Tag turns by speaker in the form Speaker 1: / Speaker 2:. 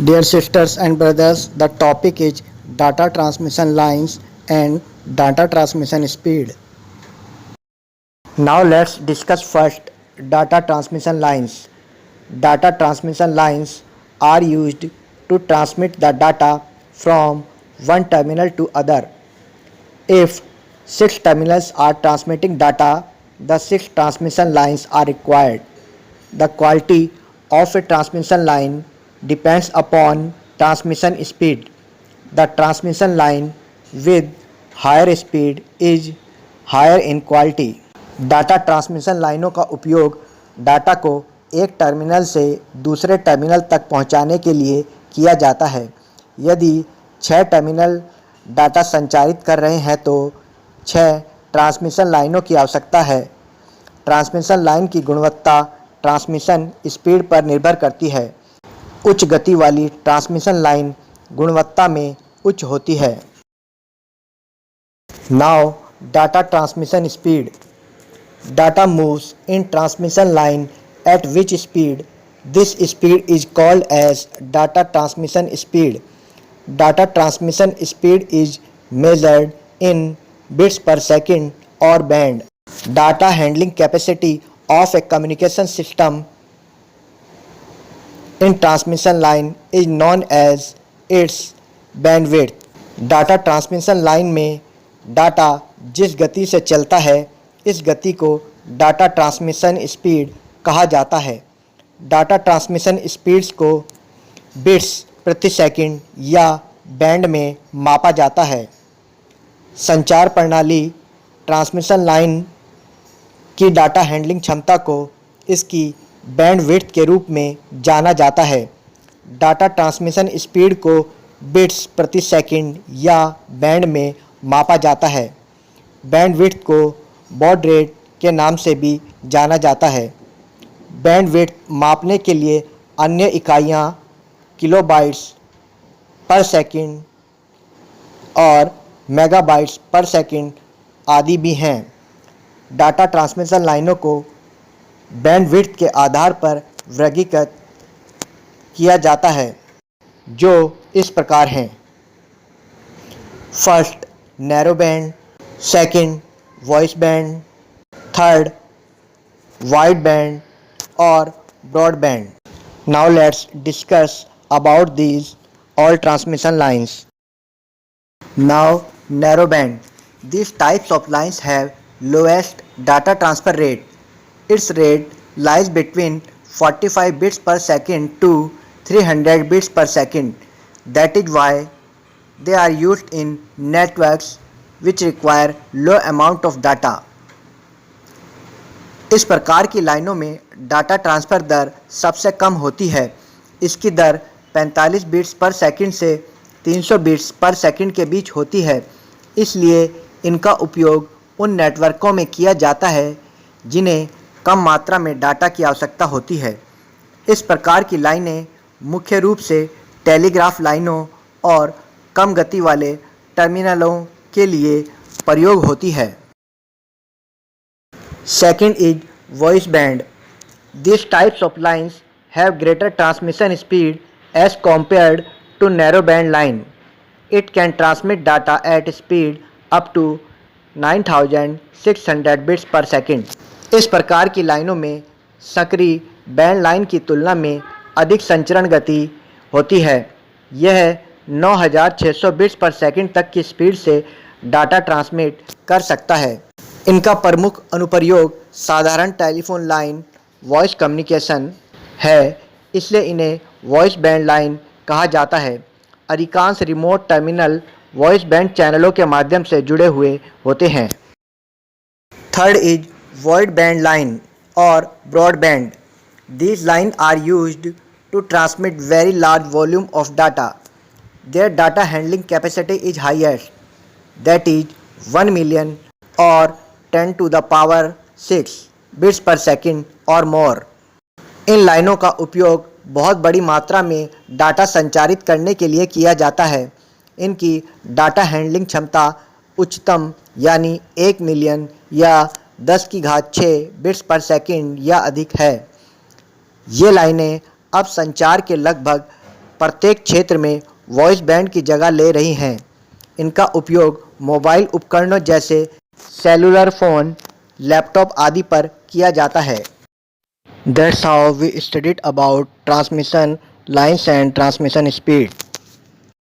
Speaker 1: Dear sisters and brothers, the topic is data transmission lines and data transmission speed. Now let's discuss first data transmission lines. Data transmission lines are used to transmit the data from one terminal to other. If 6 terminals are transmitting data, the 6 transmission lines are required. The quality of a transmission line depends upon transmission speed. The transmission line with higher speed is higher in quality. Data transmission लाइनों का उपयोग data को एक terminal से दूसरे terminal तक पहुंचाने के लिए किया जाता है। यदि 6 टर्मिनल डाटा संचारित कर रहे हैं तो 6 ट्रांसमिशन लाइनों की आवश्यकता है। ट्रांसमिशन लाइन की गुणवत्ता ट्रांसमिशन स्पीड पर निर्भर करती है। उच्च गति वाली ट्रांसमिशन लाइन गुणवत्ता में उच्च होती है। Now data transmission speed. Data moves in transmission line at which speed? This speed is called as data transmission speed. Data transmission speed is measured in bits per second or band. Data handling capacity of a communication system in transmission line is known as its bandwidth. Data transmission line में data जिस गति से चलता है इस गति को data transmission speed कहा जाता है। डाटा ट्रांसमिशन स्पीड्स को बिट्स प्रति सेकंड या बैंड में मापा जाता है। संचार प्रणाली ट्रांसमिशन लाइन की डाटा हैंडलिंग क्षमता को इसकी बैंडविड्थ के रूप में जाना जाता है। डाटा ट्रांसमिशन स्पीड को बिट्स प्रति सेकंड या बैंड में मापा जाता है। बैंडविड्थ को बॉड रेट के नाम से भी जाना जाता है। बैंडविड्थ मापने के लिए अन्य इकाइयाँ किलोबाइट्स पर सेकंड और मेगाबाइट्स पर सेकंड आदि भी हैं। डाटा ट्रांसमिशन लाइनों को बैंडविड्थ के आधार पर वर्गीकृत किया जाता है जो इस प्रकार हैं। First narrow band, second voice band, third wide band और broad band. Now let's discuss about these all transmission lines. Now narrow band. These types of lines have lowest data transfer rate. Its rate lies between 45 bits per second to 300 bits per second. That is why they are used in networks which require low amount of data. इस प्रकार की लाइनों में data transfer दर सबसे कम होती है। इसकी दर 45 bits पर सेकंड से 300 बिट्स पर सेकंड के बीच होती है। इसलिए इनका उपयोग उन नेटवर्कों में किया जाता है जिन्हें कम मात्रा में डाटा की आवश्यकता होती है। इस प्रकार की लाइनें मुख्य रूप से टेलीग्राफ लाइनों और कम गति वाले टर्मिनलों के लिए प्रयोग होती है। Second is voice band. These types of lines have greater transmission speed as compared to narrow band line. It can transmit data at speed up to 9600 bits per second. इस प्रकार की लाइनों में सक्रिय बैंड लाइन की तुलना में अधिक संचरण गति होती है। यह 9600 बिट्स पर सेकंड तक की स्पीड से डाटा ट्रांसमिट कर सकता है। इनका प्रमुख अनुप्रयोग साधारण टेलीफोन लाइन वॉइस कम्युनिकेशन है, इसलिए इन्हें वॉइस बैंड लाइन कहा जाता है। अधिकांश रिमोट टर्मिनल वॉइस बैंड चैनलों के माध्यम से जुड़े हुए होते हैं। Third is wide band line और broad band. These lines are used to transmit very large volume of data. Their data handling capacity is highest, that is 1 million or 10 to the power 6 bits per second or more. इन लाइनों का उपयोग बहुत बड़ी मात्रा में data संचारित करने के लिए किया जाता है। इनकी डाटा हैंडलिंग क्षमता उच्चतम यानी 1 मिलियन या 10⁶ बिट्स पर सेकंड या अधिक है। ये लाइनें अब संचार के लगभग प्रत्येक क्षेत्र में वॉइस बैंड की जगह ले रही हैं। इनका उपयोग मोबाइल उपकरणों जैसे सेलुलर फ़ोन, लैपटॉप आदि पर किया जाता है। That's how we studied about transmission lines and transmission speed.